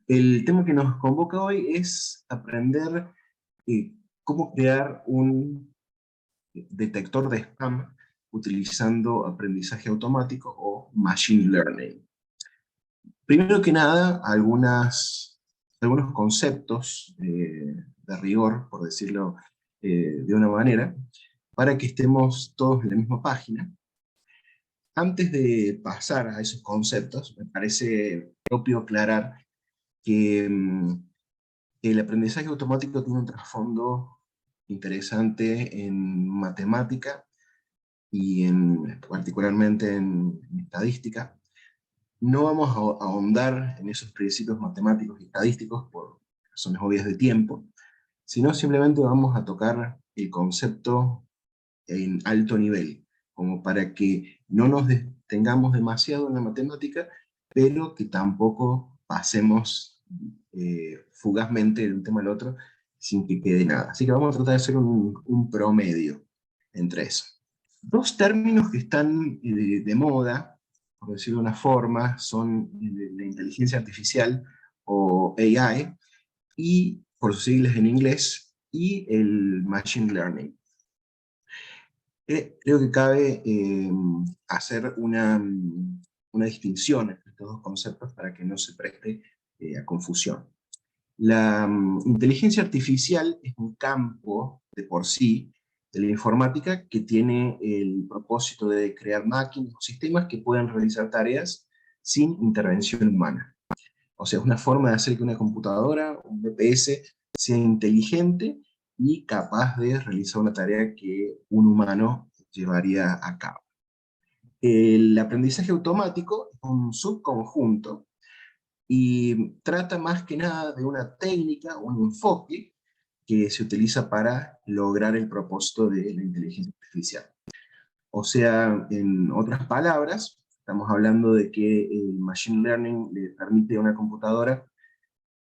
El tema que nos convoca hoy es aprender cómo crear un detector de spam utilizando aprendizaje automático o machine learning. Primero que nada, algunos conceptos de rigor, por decirlo de una manera, para que estemos todos en la misma página. Antes de pasar a esos conceptos, me parece propio aclarar que el aprendizaje automático tiene un trasfondo interesante en matemática y particularmente en estadística. No vamos a ahondar en esos principios matemáticos y estadísticos por razones obvias de tiempo, sino simplemente vamos a tocar el concepto en alto nivel, como para que no nos detengamos demasiado en la matemática, pero que tampoco pasemos fugazmente de un tema al otro sin que quede nada. Así que vamos a tratar de hacer un promedio entre eso. Dos términos que están de moda, por decirlo de una forma, son la inteligencia artificial o AI, y por sus siglas en inglés, y el machine learning. Creo que cabe hacer una distinción entre estos dos conceptos para que no se preste a confusión. La inteligencia artificial es un campo de por sí de la informática que tiene el propósito de crear máquinas o sistemas que puedan realizar tareas sin intervención humana. O sea, es una forma de hacer que una computadora, un BPS, sea inteligente y capaz de realizar una tarea que un humano llevaría a cabo. El aprendizaje automático es un subconjunto y trata más que nada de una técnica, un enfoque que se utiliza para lograr el propósito de la inteligencia artificial. O sea, en otras palabras, estamos hablando de que el machine learning le permite a una computadora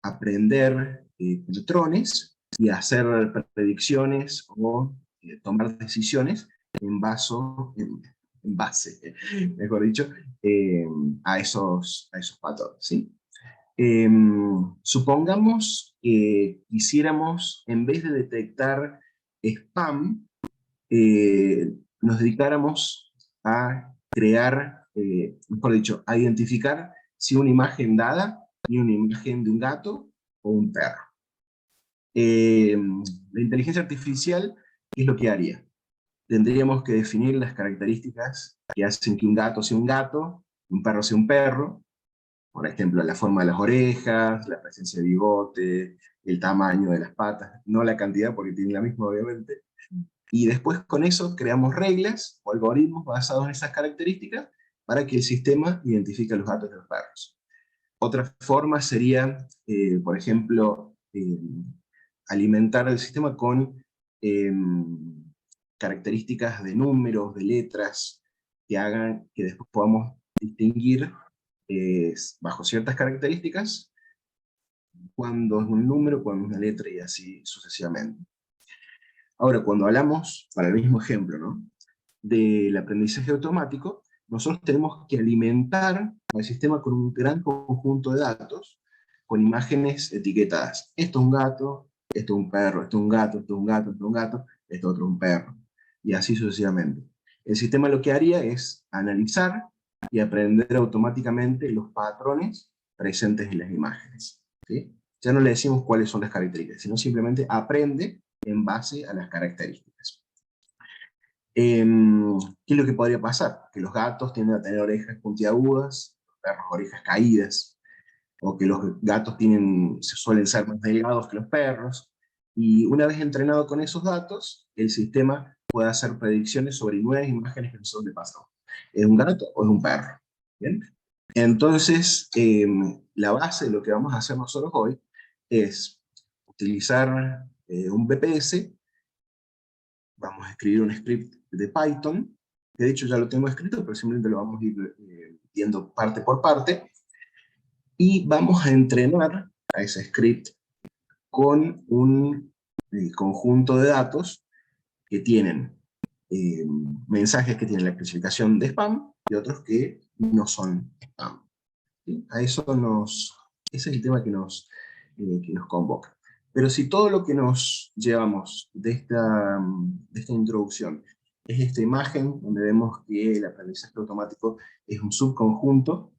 aprender patrones y hacer predicciones o tomar decisiones en, en base mejor dicho, eh, a esos patrones, ¿sí? Eh, Supongamos que quisiéramos, en vez de detectar spam, nos dedicáramos a crear, mejor dicho, a identificar si una imagen dada y una imagen de un gato o un perro. La inteligencia artificial, ¿qué es lo que haría? Tendríamos que definir las características que hacen que un gato sea un gato, un perro sea un perro, por ejemplo, la forma de las orejas, la presencia de bigote, el tamaño de las patas, no la cantidad porque tienen la misma obviamente, y después con eso creamos reglas o algoritmos basados en esas características para que el sistema identifique a los gatos y los perros. Otra forma sería, por ejemplo, alimentar el sistema con eh, características de números, de letras, que hagan que después podamos distinguir bajo ciertas características cuando es un número, cuando es una letra y así sucesivamente. Ahora, cuando hablamos, para el mismo ejemplo, ¿no?, del aprendizaje automático, nosotros tenemos que alimentar al sistema con un gran conjunto de datos, con imágenes etiquetadas. Esto es un gato, esto es un perro, esto es un gato, esto es un gato, esto es un gato, esto otro es un perro. Y así sucesivamente. El sistema lo que haría es analizar y aprender automáticamente los patrones presentes en las imágenes, ¿sí? Ya no le decimos cuáles son las características, sino simplemente aprende en base a las características. ¿Qué es lo que podría pasar? Que los gatos tienden a tener orejas puntiagudas, los perros orejas caídas, o que los gatos suelen ser más delgados que los perros, y una vez entrenado con esos datos, el sistema puede hacer predicciones sobre nuevas imágenes que nosotros le pasamos. ¿Es un gato o es un perro? ¿Bien? Entonces, la base de lo que vamos a hacer nosotros hoy es utilizar un BPS. Vamos a escribir un script de Python, que de hecho ya lo tengo escrito, pero simplemente lo vamos a ir viendo parte por parte, y vamos a entrenar a ese script con un conjunto de datos que tienen mensajes que tienen la clasificación de spam y otros que no son spam, ¿sí? A eso nos Ese es el tema que nos convoca. Pero si todo lo que nos llevamos de esta introducción es esta imagen donde vemos que el aprendizaje automático es un subconjunto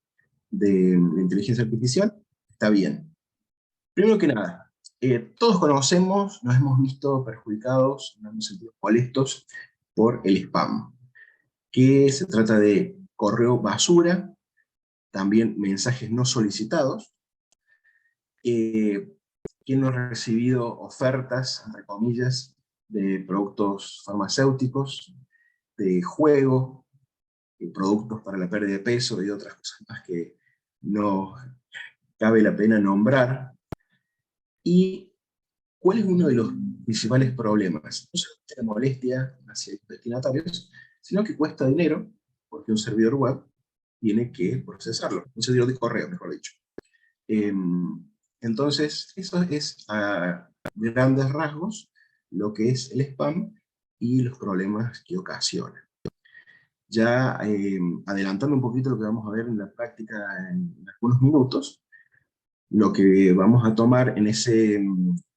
de la inteligencia artificial, está bien. Primero que nada, todos conocemos, nos hemos visto perjudicados, nos hemos sentido molestos por el spam, que se trata de correo basura, también mensajes no solicitados. ¿Quién no ha recibido ofertas, entre comillas, de productos farmacéuticos, de juego, de productos para la pérdida de peso y otras cosas más que no cabe la pena nombrar? ¿Y cuál es uno de los principales problemas? No solamente la molestia hacia los destinatarios, sino que cuesta dinero, porque un servidor web tiene que procesarlo, un servidor de correo, mejor dicho. Entonces, eso es a grandes rasgos lo que es el spam y los problemas que ocasiona. Ya adelantando un poquito lo que vamos a ver en la práctica en algunos minutos, lo que vamos a tomar en ese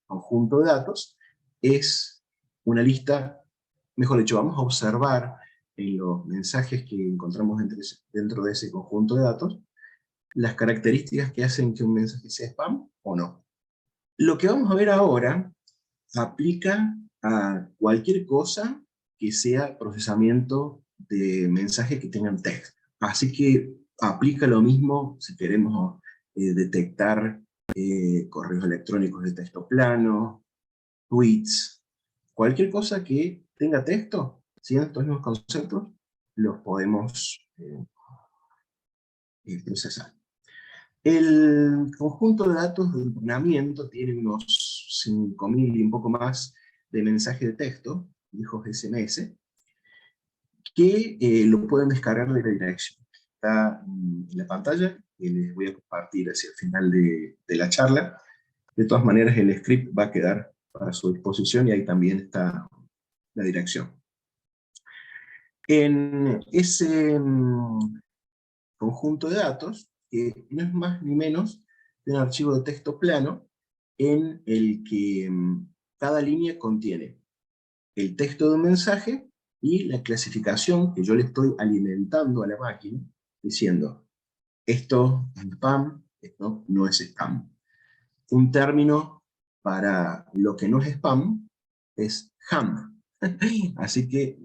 conjunto de datos es una lista, mejor dicho, vamos a observar en los mensajes que encontramos dentro de ese conjunto de datos las características que hacen que un mensaje sea spam o no. Lo que vamos a ver ahora aplica a cualquier cosa que sea procesamiento de mensajes que tengan texto. Así que aplica lo mismo si queremos detectar correos electrónicos de texto plano, tweets, cualquier cosa que tenga texto, siguiendo estos mismos conceptos, los podemos procesar. El conjunto de datos de entrenamiento tiene unos 5.000 y un poco más de mensajes de texto, hijos SMS, que lo pueden descargar de la dirección. Está en la pantalla y les voy a compartir hacia el final de la charla. De todas maneras, el script va a quedar para su disposición y ahí también está la dirección. En ese conjunto de datos, que no es más ni menos que un archivo de texto plano en el que cada línea contiene el texto de un mensaje y la clasificación que yo le estoy alimentando a la máquina, diciendo, esto es spam, esto no es spam. Un término para lo que no es spam es ham. Así que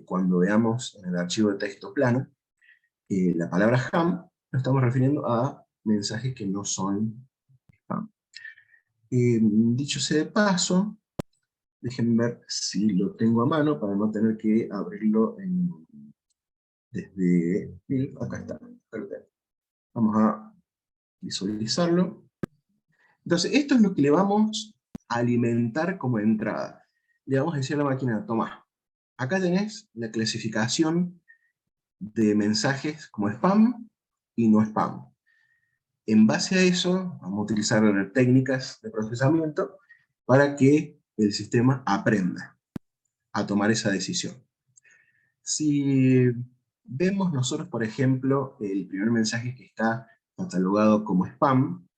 cuando veamos en el archivo de texto plano, la palabra ham, nos estamos refiriendo a mensajes que no son spam. Dicho sea de paso, déjenme ver si lo tengo a mano para no tener que abrirlo desde... Acá está. Perfecto. Vamos a visualizarlo. Entonces, esto es lo que le vamos a alimentar como entrada. Le vamos a decir a la máquina, toma, acá tenés la clasificación de mensajes como spam y no spam. En base a eso, vamos a utilizar técnicas de procesamiento para que el sistema aprenda a tomar esa decisión. Si vemos nosotros, por ejemplo, el primer mensaje que está catalogado como spam,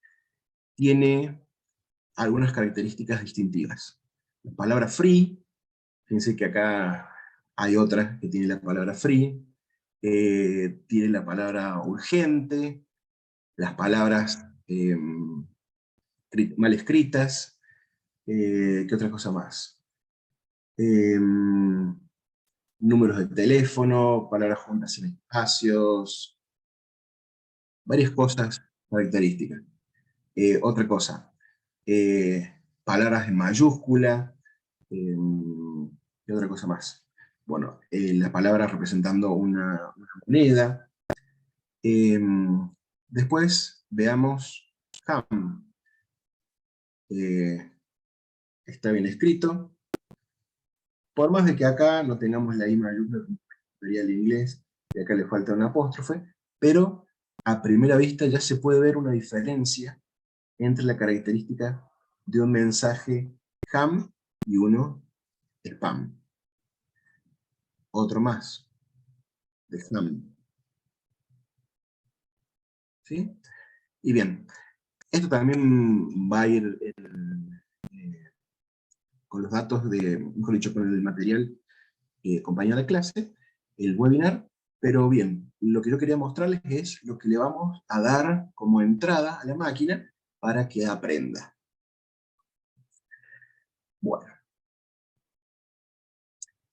tiene algunas características distintivas. La palabra free, fíjense que acá hay otra que tiene la palabra free, tiene la palabra urgente, las palabras mal escritas, ¿qué otra cosa más? Números de teléfono, palabras juntas sin espacios, varias cosas características. Otra cosa, palabras en mayúscula, ¿qué otra cosa más? Bueno, la palabra representando una moneda. Después veamos ham. Está bien escrito. Por más de que acá no tengamos la I mayúscula, como sería el inglés, y acá le falta un apóstrofe, pero a primera vista ya se puede ver una diferencia entre la característica de un mensaje ham y uno spam. Otro más, de ham. ¿Sí? Y bien, Esto también va a ir con los datos mejor dicho, con el material acompaña la clase, el webinar, pero bien, lo que yo quería mostrarles es lo que le vamos a dar como entrada a la máquina para que aprenda. Bueno,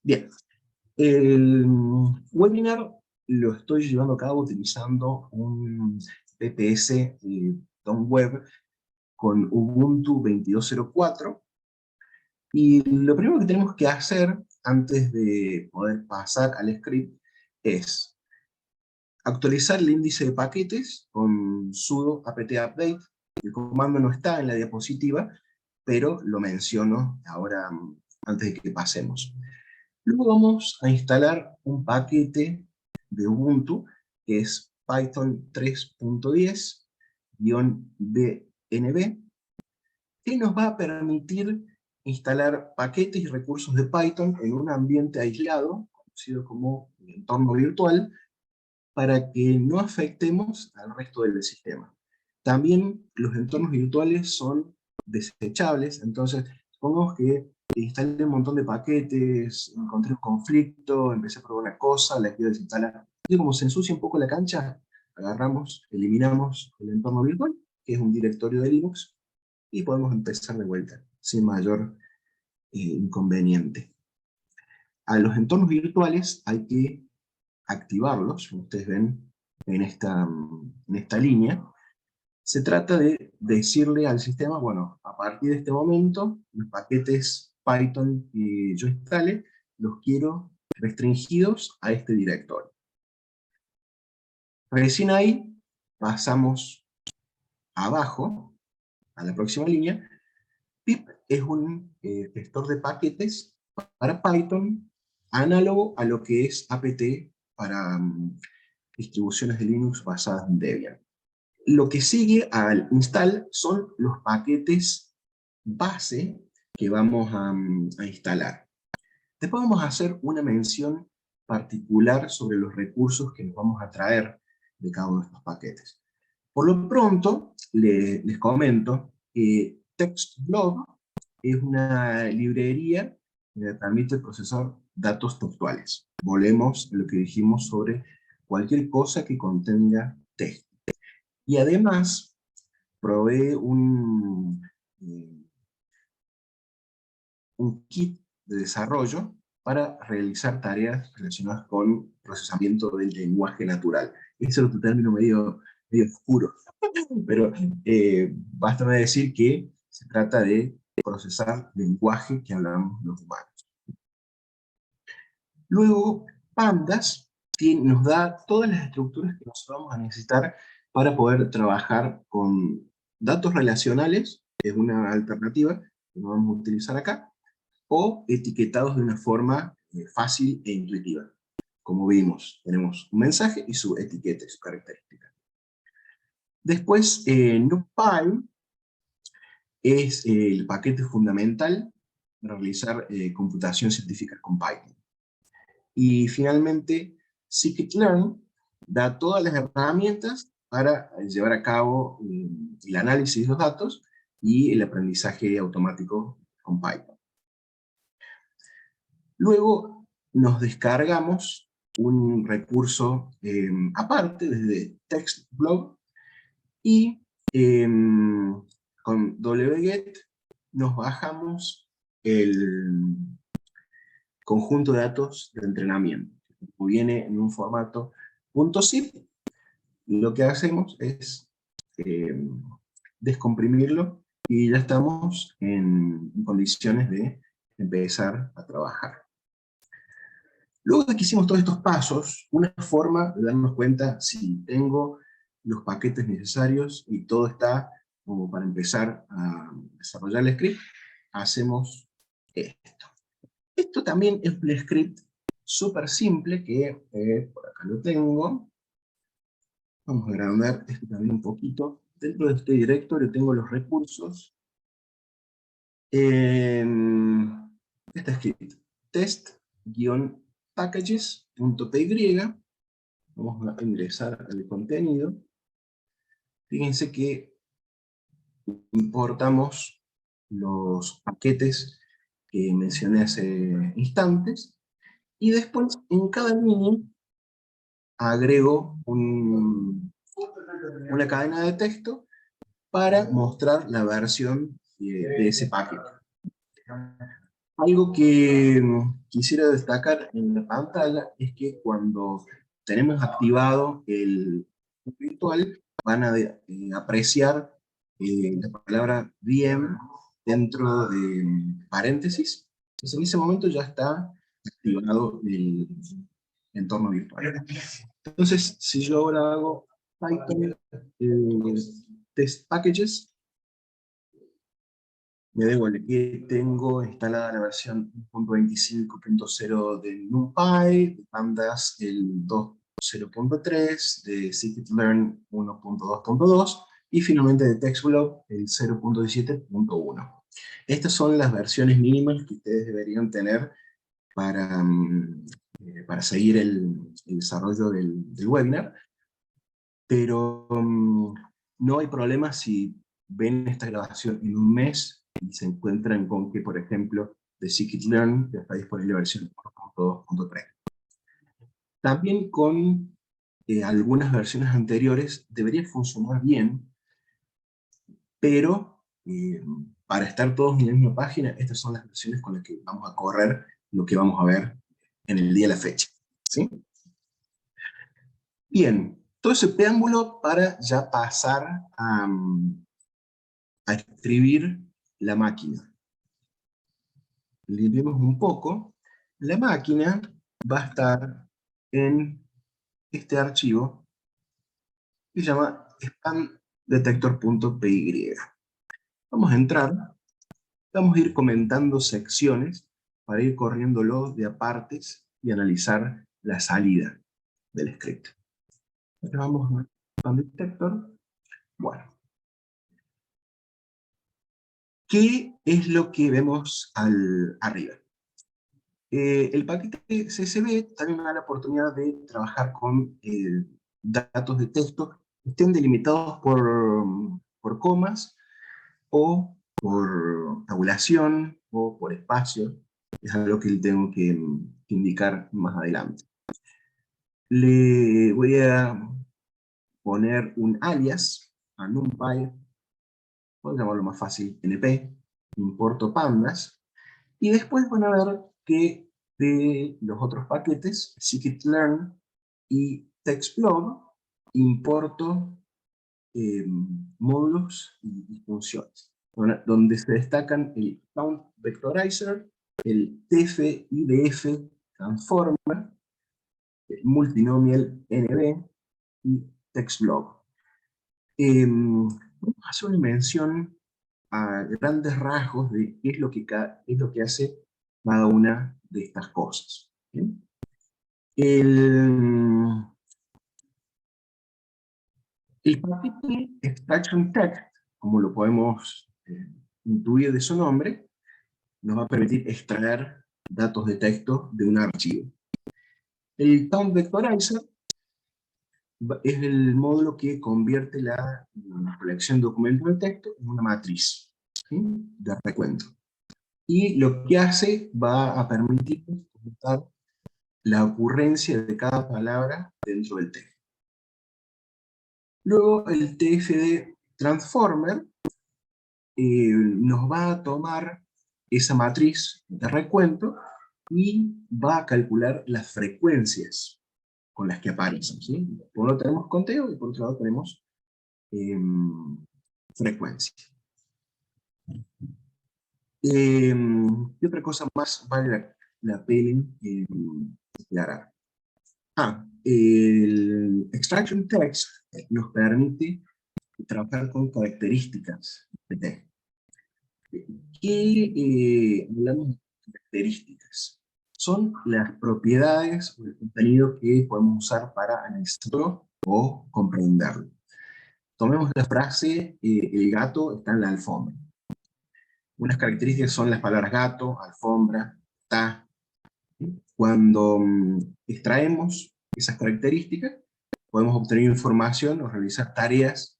bien, el webinar lo estoy llevando a cabo utilizando un PPS Tom Web con Ubuntu 22.04, y lo primero que tenemos que hacer antes de poder pasar al script es actualizar el índice de paquetes con sudo apt-update. El comando no está en la diapositiva, pero lo menciono ahora antes de que pasemos. Luego vamos a instalar un paquete de Ubuntu, que es Python 3.10-BNB, que nos va a permitir instalar paquetes y recursos de Python en un ambiente aislado, conocido como entorno virtual, para que no afectemos al resto del sistema. También los entornos virtuales son desechables, entonces supongamos que instalé un montón de paquetes, encontré un conflicto, empecé a probar una cosa, la quiero desinstalar. Y como se ensucia un poco la cancha, agarramos, eliminamos el entorno virtual, que es un directorio de Linux, y podemos empezar de vuelta, sin mayor inconveniente. A los entornos virtuales hay que activarlos, como ustedes ven en esta línea. Se trata de decirle al sistema, bueno, a partir de este momento, los paquetes Python que yo instale, los quiero restringidos a este directorio. Recién ahí pasamos abajo, a la próxima línea. Pip es un gestor de paquetes para Python, análogo a lo que es apt para distribuciones de Linux basadas en Debian. Lo que sigue al install son los paquetes base que vamos a instalar. Después vamos a hacer una mención particular sobre los recursos que nos vamos a traer de cada uno de estos paquetes. Por lo pronto, les comento que TextBlob es una librería que me permite procesar datos textuales. Volvemos a lo que dijimos sobre cualquier cosa que contenga texto. Y además, provee un kit de desarrollo para realizar tareas relacionadas con procesamiento del lenguaje natural. Ese es otro término medio oscuro, pero basta decir que se trata de procesar lenguaje que hablamos los humanos. Luego, Pandas nos da todas las estructuras que nosotros vamos a necesitar para poder trabajar con datos relacionales, que es una alternativa que no vamos a utilizar acá, o etiquetados de una forma fácil e intuitiva. Como vimos, tenemos un mensaje y su etiqueta y su característica. Después, NumPy es el paquete fundamental para realizar computación científica con Python. Y finalmente, scikit-learn da todas las herramientas para llevar a cabo el análisis de los datos y el aprendizaje automático con Python. Luego nos descargamos un recurso aparte desde TextBlob y con wget nos bajamos el conjunto de datos de entrenamiento. Viene en un formato .zip. Lo que hacemos es descomprimirlo y ya estamos en condiciones de empezar a trabajar. Luego de que hicimos todos estos pasos, una forma de darnos cuenta si tengo los paquetes necesarios y todo está como para empezar a desarrollar el script, hacemos esto. Esto también es un script súper simple que por acá lo tengo. Vamos a agrandar esto también un poquito. Dentro de este directorio tengo los recursos. Está escrito test-packages.py. Vamos a ingresar al contenido. Fíjense que importamos los paquetes que mencioné hace instantes, y después en cada línea agrego una cadena de texto para mostrar la versión de ese paquete. Algo que quisiera destacar en la pantalla es que cuando tenemos activado el virtual, van a apreciar la palabra VM dentro de paréntesis. Entonces en ese momento ya está activado el entorno virtual. Entonces, si yo ahora hago Python test packages, me da igual que tengo instalada la versión 1.25.0 de NumPy, de Pandas el 2.0.3, de scikit-learn 1.2.2 y finalmente de TextBlob el 0.17.1. Estas son las versiones mínimas que ustedes deberían tener para seguir el desarrollo del webinar, pero no hay problema si ven esta grabación en un mes y se encuentran con que, por ejemplo, de scikit-learn ya está disponible la versión 1.2.3. También con algunas versiones anteriores debería funcionar bien, pero para estar todos en la misma página, estas son las versiones con las que vamos a correr lo que vamos a ver en el día de la fecha. ¿Sí? Bien, todo ese preámbulo para ya pasar a escribir la máquina. Limpiemos un poco. La máquina va a estar en este archivo que se llama spamdetector.py. Vamos a entrar, vamos a ir comentando secciones para ir corriéndolo de a partes y analizar la salida del script. Ahora vamos a spam detector. Bueno, ¿qué es lo que vemos arriba? El paquete CSV también me da la oportunidad de trabajar con datos de texto que estén delimitados por comas o por tabulación o por espacio. Es algo que tengo que indicar más adelante. Le voy a poner un alias a NumPy, puedo llamarlo más fácil, np, importo pandas, y después van a ver que de los otros paquetes, scikit-learn y TextBlob, importo módulos y funciones, donde se destacan el Count Vectorizer, el TF-IDF Transformer, el Multinomial NB y TextBlob. Vamos a hacer una mención a grandes rasgos de qué es lo que hace cada una de estas cosas. ¿Bien? El paquete extraction text, como lo podemos intuir de su nombre, nos va a permitir extraer datos de texto de un archivo. El Count Vectorizer es el módulo que convierte la colección de documentos de texto en una matriz, ¿sí?, de recuento. Y lo que hace va a permitir computar la ocurrencia de cada palabra dentro del texto. Luego el TFD Transformer nos va a tomar esa matriz de recuento y va a calcular las frecuencias con las que aparecen, ¿sí? Por un lado tenemos conteo y por otro lado tenemos frecuencia. ¿Qué otra cosa más vale la pena aclarar? El extraction text nos permite trabajar con características de texto. ¿Qué hablamos de características? Son las propiedades o el contenido que podemos usar para analizarlo o comprenderlo. Tomemos la frase, el gato está en la alfombra. Unas características son las palabras gato, alfombra, está. Cuando extraemos esas características, podemos obtener información o realizar tareas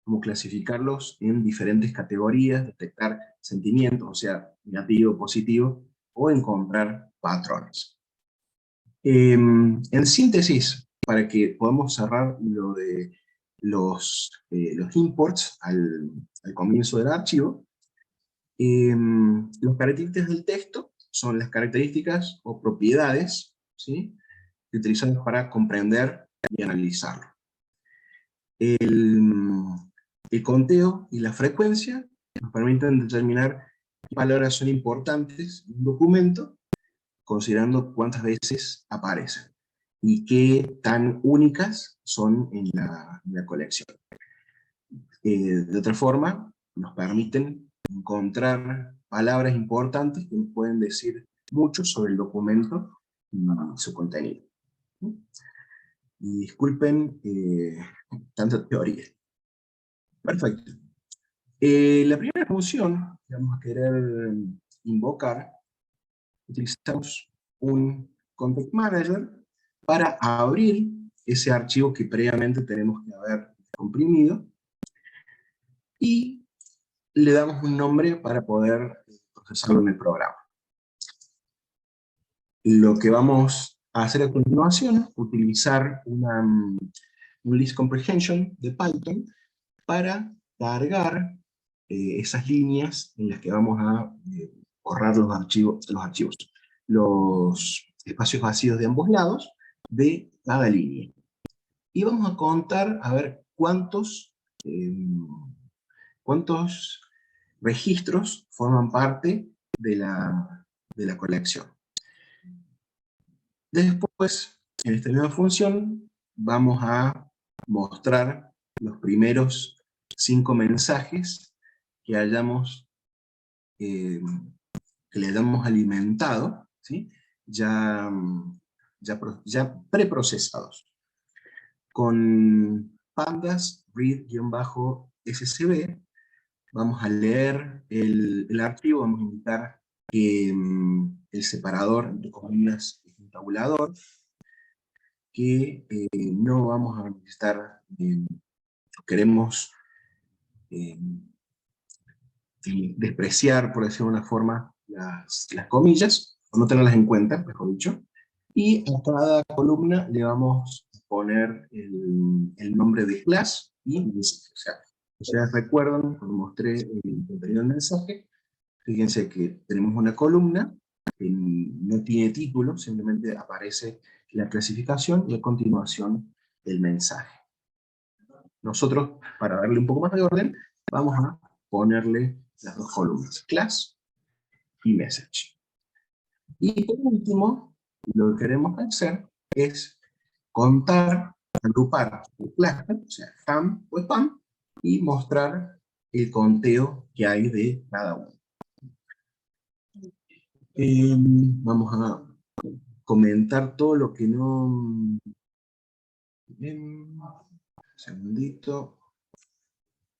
como clasificarlos en diferentes categorías, detectar sentimientos, o sea, negativo, positivo, o encontrar patrones. En síntesis, para que podamos cerrar lo de los imports al comienzo del archivo, las características del texto son las características o propiedades, ¿sí?, que utilizamos para comprender y analizarlo. El conteo y la frecuencia nos permiten determinar qué palabras son importantes en un documento, considerando cuántas veces aparecen y qué tan únicas son en la colección. De otra forma, nos permiten encontrar palabras importantes que nos pueden decir mucho sobre el documento y su contenido. Y disculpen tanta teoría. Perfecto. La primera función que vamos a querer invocar, utilizamos un Context Manager para abrir ese archivo que previamente tenemos que haber comprimido, y le damos un nombre para poder procesarlo en el programa. Lo que vamos a hacer a continuación, utilizar un list comprehension de Python para cargar esas líneas en las que vamos a borrar los espacios vacíos de ambos lados de cada línea. Y vamos a contar a ver cuántos registros forman parte de la colección. Después, en esta misma función, vamos a mostrar los primeros 5 mensajes que que le hayamos alimentado, ¿sí?, ya preprocesados. Con pandas read-scb vamos a leer el archivo, vamos a indicar que el separador de columnas es un tabulador, que no vamos a necesitar, queremos despreciar, por decirlo de una forma, las comillas, o no tenerlas en cuenta, mejor dicho, y a cada columna le vamos a poner el nombre de class y mensaje. O sea, ustedes recuerdan, cuando mostré el contenido del mensaje, fíjense que tenemos una columna que no tiene título, simplemente aparece la clasificación y a continuación el mensaje. Nosotros, para darle un poco más de orden, vamos a ponerle las 2 columnas, class y message. Y por último, lo que queremos hacer es contar, agrupar el cluster, o sea, ham o spam, y mostrar el conteo que hay de cada uno. Vamos a comentar todo lo que no... un segundito.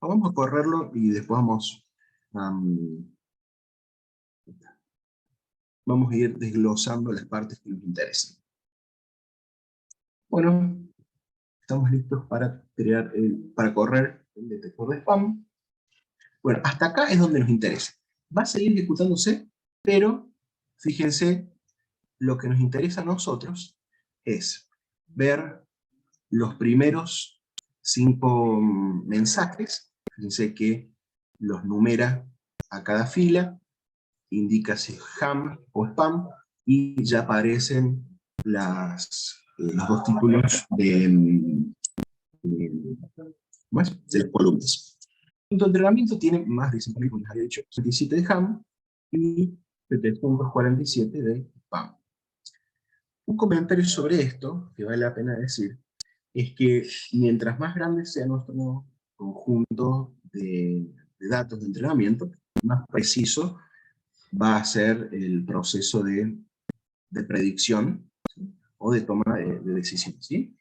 Vamos a correrlo y después vamos a ir desglosando las partes que nos interesan. Bueno, estamos listos para para correr el detector de spam. Bueno, hasta acá es donde nos interesa. Va a seguir ejecutándose, pero fíjense, lo que nos interesa a nosotros es ver los primeros 5 mensajes. Fíjense que los numera a cada fila, indica si es ham o spam, y ya aparecen los 2 títulos de las columnas. El entrenamiento tiene más de 5.000, como les había dicho, 77 de ham y 747 de spam. Un comentario sobre esto, que vale la pena decir, es que mientras más grande sea nuestro conjunto de datos de entrenamiento, más preciso va a ser el proceso de predicción, ¿sí?, o de toma de decisiones, ¿sí?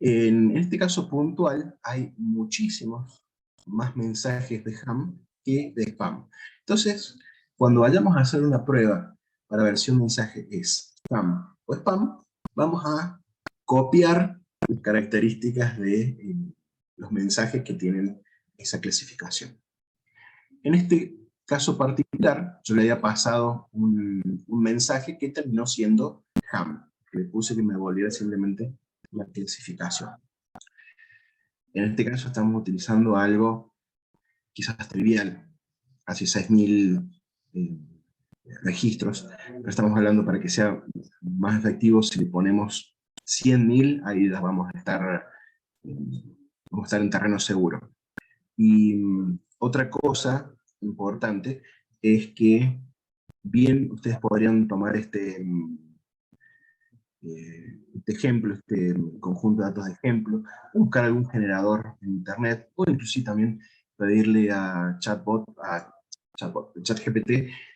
En este caso puntual hay muchísimos más mensajes de ham que de spam. Entonces, cuando vayamos a hacer una prueba para ver si un mensaje es ham o spam, vamos a copiar las características de los mensajes que tienen esa clasificación. En este caso particular, yo le había pasado un mensaje que terminó siendo ham, que le puse que me volviera simplemente la clasificación. En este caso estamos utilizando algo quizás trivial, hace 6.000 registros, pero estamos hablando para que sea más efectivo, si le ponemos 100.000, ahí ya vamos a estar en terreno seguro. Y otra cosa importante es que bien ustedes podrían tomar este ejemplo, este conjunto de datos de ejemplo, buscar algún generador en internet, o inclusive también pedirle a ChatGPT,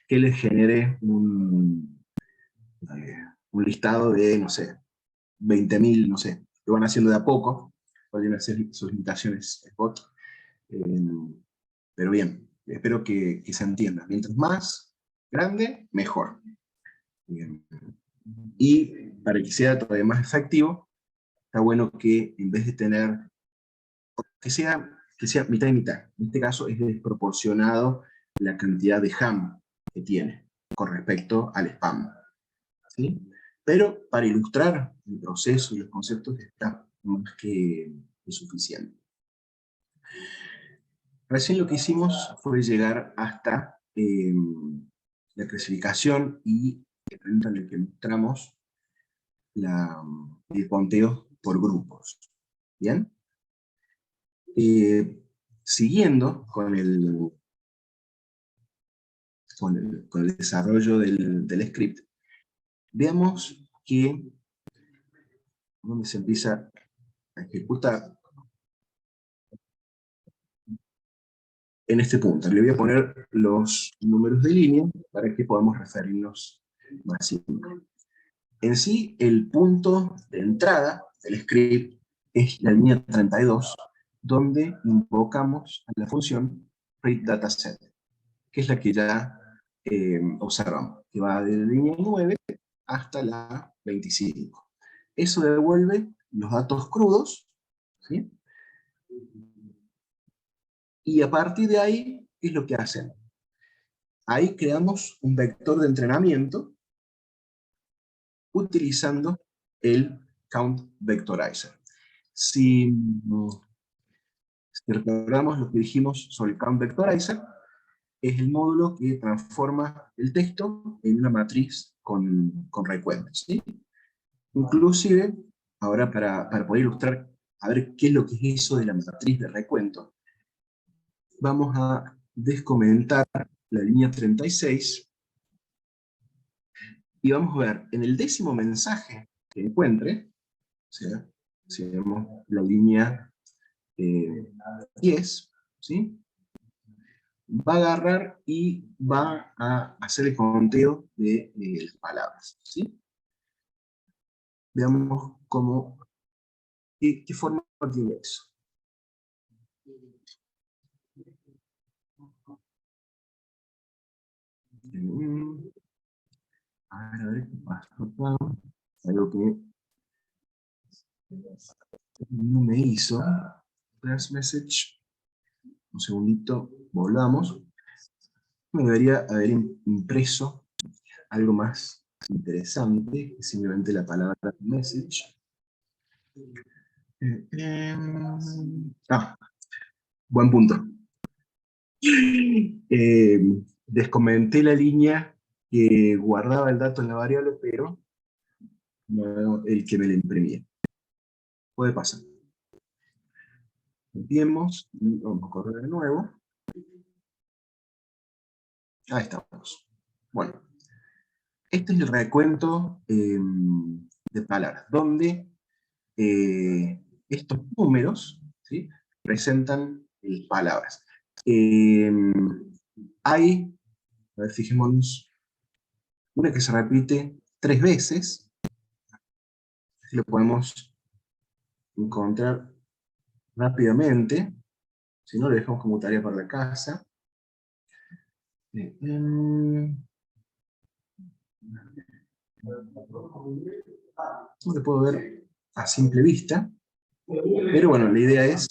que les genere un listado de, no sé, 20.000, no sé, lo van haciendo de a poco, pueden hacer sus limitaciones bot, pero bien, espero que se entienda. Mientras más grande, mejor. Bien. Y para que sea todavía más efectivo, está bueno que en vez de tener, que sea mitad y mitad. En este caso es desproporcionado la cantidad de ham que tiene con respecto al spam, ¿sí? Pero para ilustrar el proceso y los conceptos está más que suficiente. Recién lo que hicimos fue llegar hasta la clasificación y el momento en el que mostramos el conteo por grupos. ¿Bien? Siguiendo con el desarrollo del script, veamos que donde se empieza a ejecutar en este punto. Le voy a poner los números de línea para que podamos referirnos más simple. En sí, el punto de entrada del script es la línea 32, donde invocamos a la función readDataSet, que es la que ya observamos, que va de la línea 9 hasta la 25. Eso devuelve los datos crudos, ¿sí? Y a partir de ahí, ¿qué es lo que hacen? Ahí creamos un vector de entrenamiento utilizando el Count Vectorizer. Si recordamos lo que dijimos sobre el Count Vectorizer, es el módulo que transforma el texto en una matriz con recuentos, ¿sí? Inclusive, ahora para poder ilustrar, a ver qué es lo que es eso de la matriz de recuento, vamos a descomentar la línea 36 y vamos a ver en el décimo mensaje que encuentre, o sea, si vemos la línea 10, ¿sí? Va a agarrar y va a hacer el conteo de las palabras, ¿sí? Veamos qué forma tiene eso. A ver qué pasa acá. Algo que no me hizo. Last message. Un segundito, volvamos. Me debería haber impreso algo más interesante que simplemente la palabra message. Buen punto. Descomenté la línea que guardaba el dato en la variable, pero no el que me la imprimía. Puede pasar. Copiemos y vamos a correr de nuevo. Ahí estamos. Bueno, este es el recuento de palabras, donde estos números, ¿sí?, presentan palabras. Hay, a ver, fijémonos, una que se repite 3 veces, si lo podemos encontrar rápidamente, si no lo dejamos como tarea para la casa. No se puede ver a simple vista, pero bueno, la idea es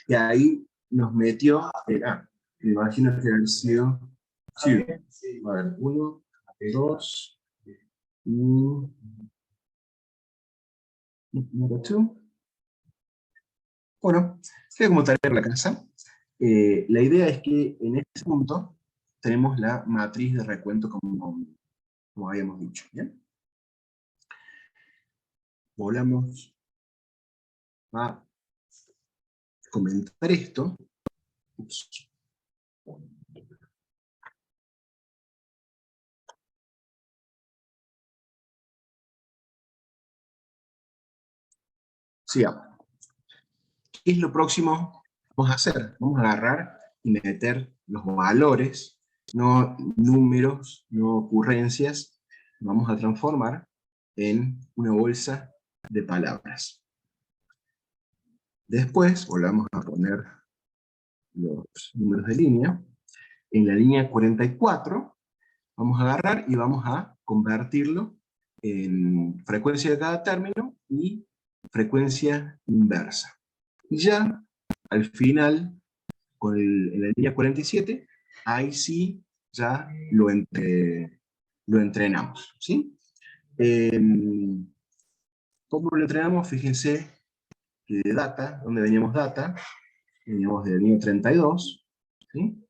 que ahí nos metió, me imagino que ha sido, sí, a ver, 1, 2, y número 2. Bueno, queda como tarea en la casa. La idea es que en este punto tenemos la matriz de recuento como habíamos dicho, ¿bien? Volvamos a comentar esto. Ups. Sigamos. ¿Qué es lo próximo que vamos a hacer? Vamos a agarrar y meter los valores, no números, no ocurrencias, vamos a transformar en una bolsa de palabras. Después volvamos a poner los números de línea. En la línea 44 vamos a agarrar y vamos a convertirlo en frecuencia de cada término y frecuencia inversa. Y ya al final, en la línea 47, ahí sí ya lo entrenamos, ¿sí? ¿Cómo lo entrenamos? Fíjense que de data, donde veníamos data, veníamos de la línea 32, ¿sí?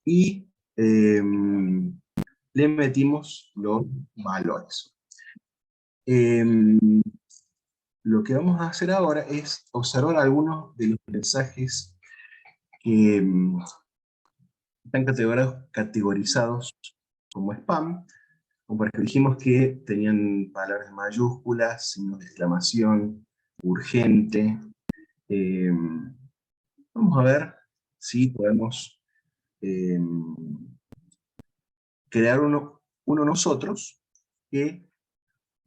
Y le metimos los valores. Lo que vamos a hacer ahora es observar algunos de los mensajes que están categorizados como spam, como por ejemplo dijimos que tenían palabras mayúsculas, signos de exclamación, urgente. Eh, Vamos a ver si podemos eh, crear uno nosotros que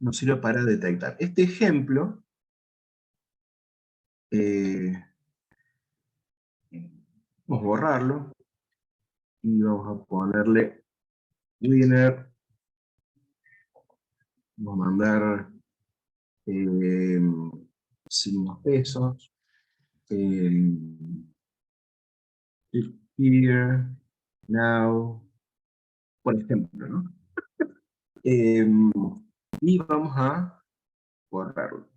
nos sirva para detectar. Este ejemplo, vamos a borrarlo y vamos a ponerle winner, vamos a mandar eh, signos pesos, here, now, por ejemplo, ¿no? Y vamos a borrarlo.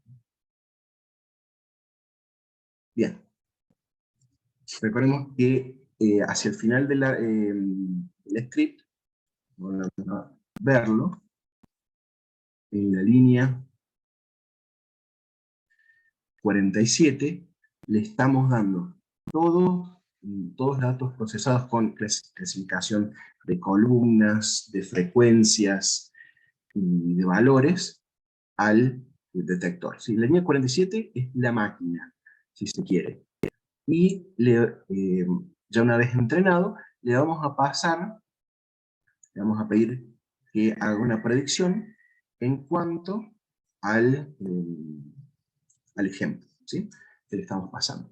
Bien. Recordemos que hacia el final del script, vamos a verlo, en la línea 47, le estamos dando todos datos procesados con clasificación de columnas, de frecuencias y de valores al detector. ¿Sí? La línea 47 es la máquina, si se quiere. Y ya una vez entrenado, le vamos a pasar, le vamos a pedir que haga una predicción en cuanto al ejemplo, ¿sí? Que le estamos pasando.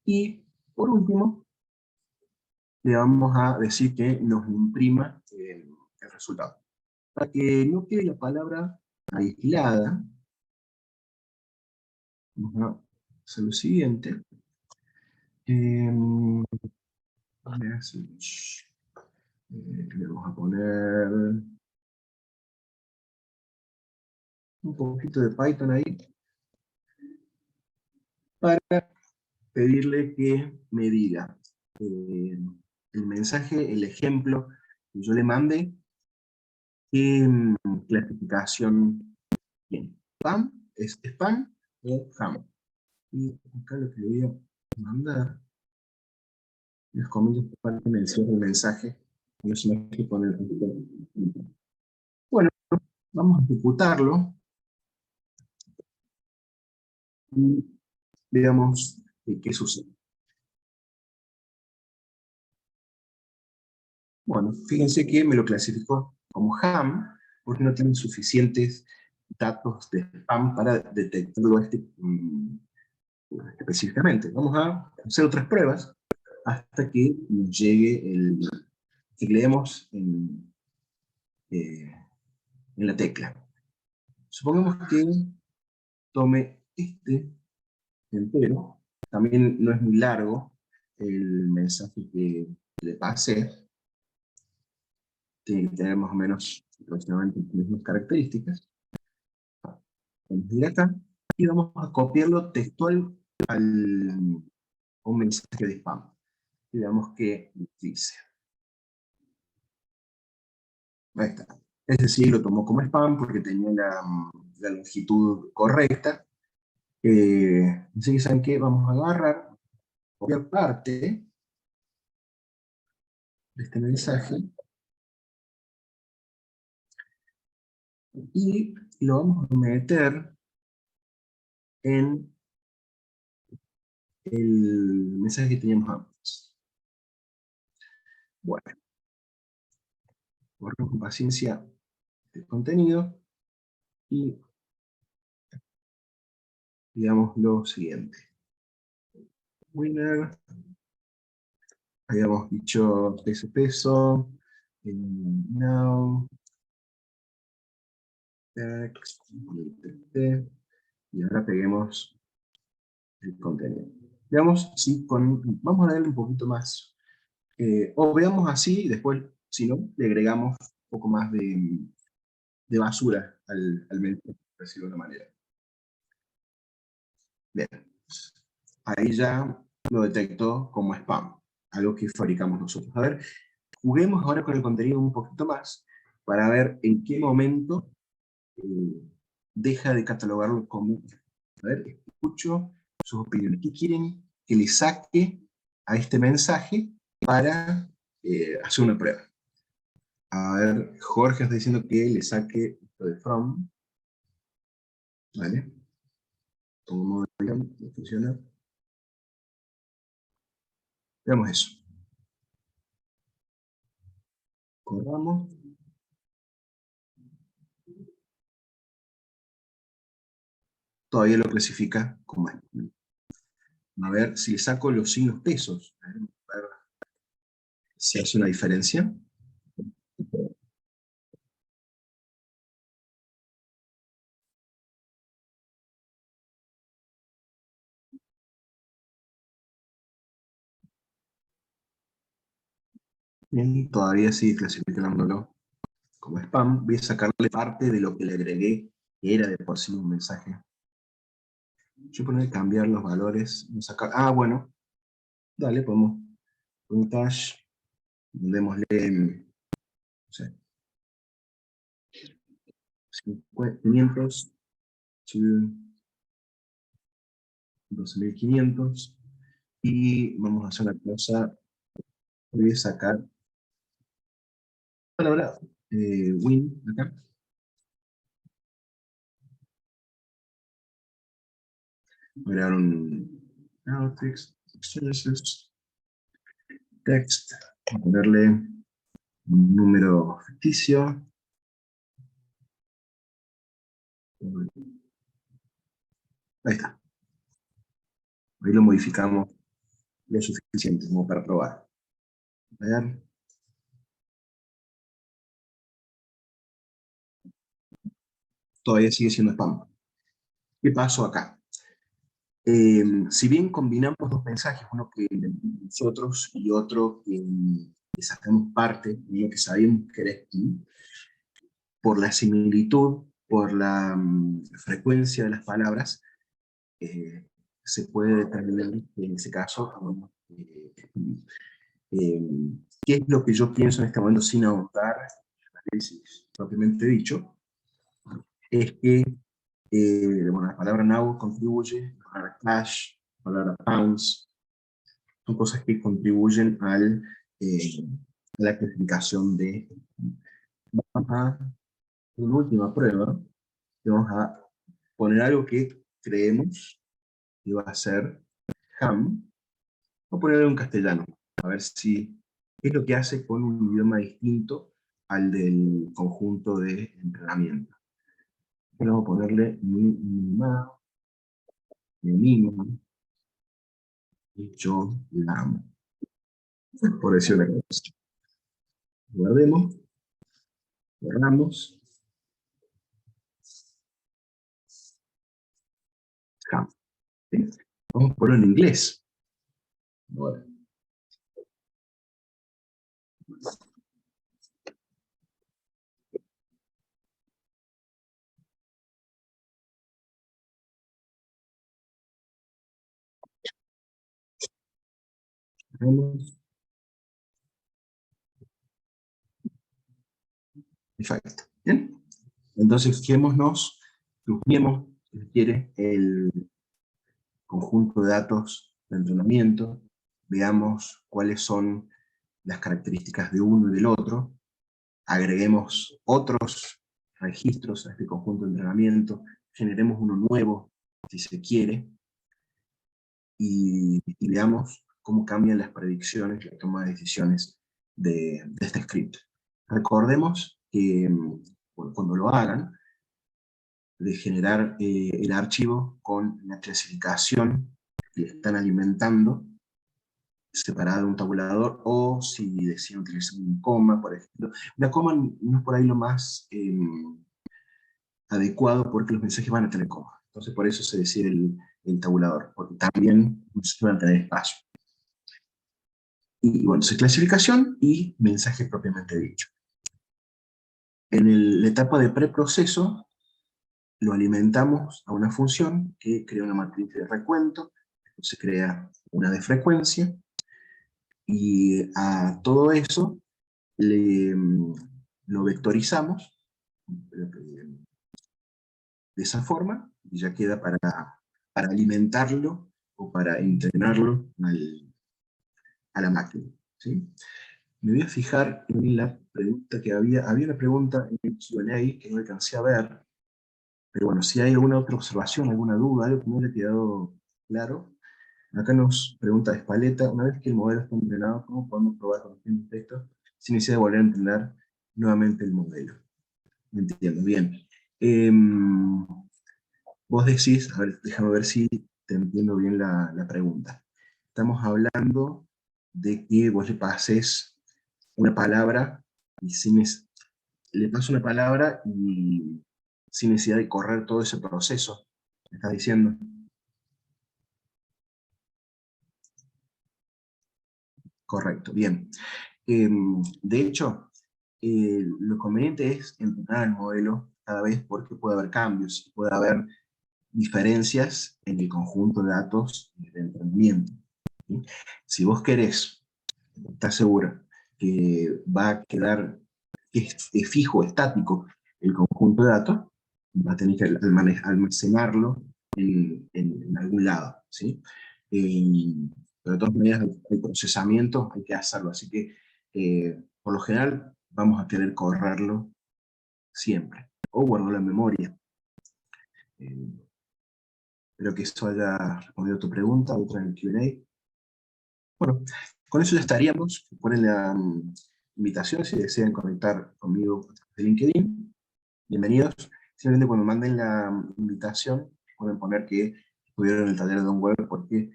Y por último, le vamos a decir que nos imprima el resultado. Para que no quede la palabra aislada, vamos a hacer lo siguiente. Le vamos a poner un poquito de Python ahí para pedirle que me diga el mensaje, el ejemplo que yo le mande, qué clasificación tiene. ¿Spam? ¿Es spam o ham? Y acá lo que le voy a mandar, les comento que parte en el cierre del mensaje, no se me que poner. Bueno, vamos a ejecutarlo y veamos qué sucede. Bueno, fíjense que me lo clasificó como ham, porque no tiene suficientes datos de spam para detectarlo específicamente. Vamos a hacer otras pruebas hasta que nos llegue que leemos en la tecla. Supongamos que tome este entero, también no es muy largo, el mensaje que le pasé tiene que tener más o menos aproximadamente las mismas características. Vamos a ir acá y vamos a copiarlo textual a un mensaje de spam. Y veamos qué dice. Ahí está. Es decir, lo tomó como spam porque tenía la longitud correcta. Así que, ¿saben qué? Vamos a agarrar, copiar parte de este mensaje y lo vamos a meter en el mensaje que teníamos antes. Bueno, borramos con paciencia el contenido y digamos lo siguiente. Winner, habíamos dicho peso, now, text, y ahora peguemos el contenido. Veamos si vamos a darle un poquito más, o veamos así y después, si no, le agregamos un poco más de basura al mensaje, por decirlo de una manera. Bien, ahí ya lo detectó como spam, algo que fabricamos nosotros. A ver, juguemos ahora con el contenido un poquito más para ver en qué momento deja de catalogarlo como... A ver, escucho sus opiniones. ¿Qué quieren que le saque a este mensaje para hacer una prueba? A ver, Jorge está diciendo que le saque esto de from. ¿Vale? ¿Cómo funciona? Veamos eso. Corramos. Todavía lo clasifica como español. A ver si le saco los signos pesos. A ver si hace una diferencia. Bien, todavía sigue clasificándolo como spam. Voy a sacarle parte de lo que le agregué, que era de por sí un mensaje. Yo poner cambiar los valores. Sacar, bueno, dale, podemos un dash, démosle, no sé, 500 to 12.500 y vamos a hacer una cosa, voy a sacar palabra win acá. Voy a dar un text, text, a ponerle un número ficticio. Ahí está. Ahí lo modificamos lo suficiente como para probar. A ver. Todavía sigue siendo spam. ¿Qué pasó acá? Si bien combinamos dos mensajes, uno que nosotros y otro que sacamos parte de lo que sabíamos que era spam, por la similitud, por la frecuencia de las palabras, eh, se puede determinar que en ese caso, eh, qué es lo que yo pienso en este momento sin ahondar el análisis propiamente dicho, es que bueno, la palabra now contribuye, la palabra cash, la palabra pounds, son cosas que contribuyen a la clasificación de... Vamos a una última prueba, y vamos a poner algo que creemos que va a ser ham, o ponerlo en castellano, a ver si qué es lo que hace con un idioma distinto al del conjunto de entrenamiento. Vamos a ponerle mi mínimo, y yo la amo. Por decir una cosa. Guardemos, guardamos, ham. ¿Sí? Vamos a ponerlo en inglés. Bueno. Vemos. Perfecto. Bien. Entonces, fijémonos, chusmeemos, si se quiere, el conjunto de datos de entrenamiento, veamos cuáles son las características de uno y del otro, agreguemos otros registros a este conjunto de entrenamiento, generemos uno nuevo, si se quiere, y veamos cómo cambian las predicciones, la toma de decisiones de este script. Recordemos que cuando lo hagan, de generar el archivo con la clasificación que están alimentando, separada de un tabulador, o si deciden utilizar un coma, por ejemplo. La coma no es por ahí lo más adecuado porque los mensajes van a tener coma. Entonces por eso se decide el tabulador, porque también van a tener espacio. Y bueno, entonces clasificación y mensaje propiamente dicho. En la etapa de preproceso, lo alimentamos a una función que crea una matriz de recuento, se crea una de frecuencia, y a todo eso lo vectorizamos de esa forma, y ya queda para alimentarlo o para entrenarlo a la máquina, ¿sí? Me voy a fijar en la pregunta que había una pregunta en el Q&A que no alcancé a ver, pero bueno, si hay alguna otra observación, alguna duda, algo que no le ha quedado claro. Acá nos pregunta Espaleta, una vez que el modelo está entrenado, ¿cómo podemos probar con los mismos textos sin necesidad de volver a entrenar nuevamente el modelo? Entiendo, bien. Vos decís, a ver, déjame ver si te entiendo bien la pregunta. Estamos hablando de que vos le pases una palabra y le paso una palabra y sin necesidad de correr todo ese proceso, ¿me estás diciendo? Correcto, bien. De hecho, lo conveniente es entrenar el modelo cada vez porque puede haber cambios, puede haber diferencias en el conjunto de datos de entrenamiento, ¿sí? Si vos querés, estás seguro que va a quedar que es fijo, estático el conjunto de datos, va a tener que almacenarlo en algún lado, ¿sí? Pero de todas maneras el procesamiento hay que hacerlo, así que por lo general vamos a querer correrlo siempre, o guardarlo en memoria. Espero que esto haya respondido a tu pregunta, otra en el Q&A. Bueno, con eso ya estaríamos. Ponen la invitación si desean conectar conmigo de LinkedIn. Bienvenidos. Simplemente cuando manden la invitación, pueden poner que estuvieron en el taller de Don Web porque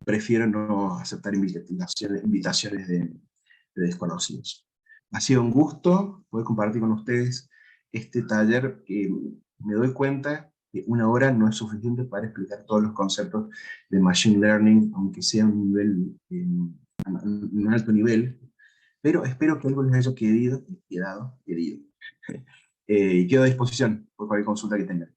prefiero no aceptar invitaciones de desconocidos. Ha sido un gusto poder compartir con ustedes este taller que me doy cuenta que una hora no es suficiente para explicar todos los conceptos de Machine Learning, aunque sea un nivel, un alto nivel, pero espero que algo les haya quedado. Y quedo a disposición por cualquier consulta que tengan.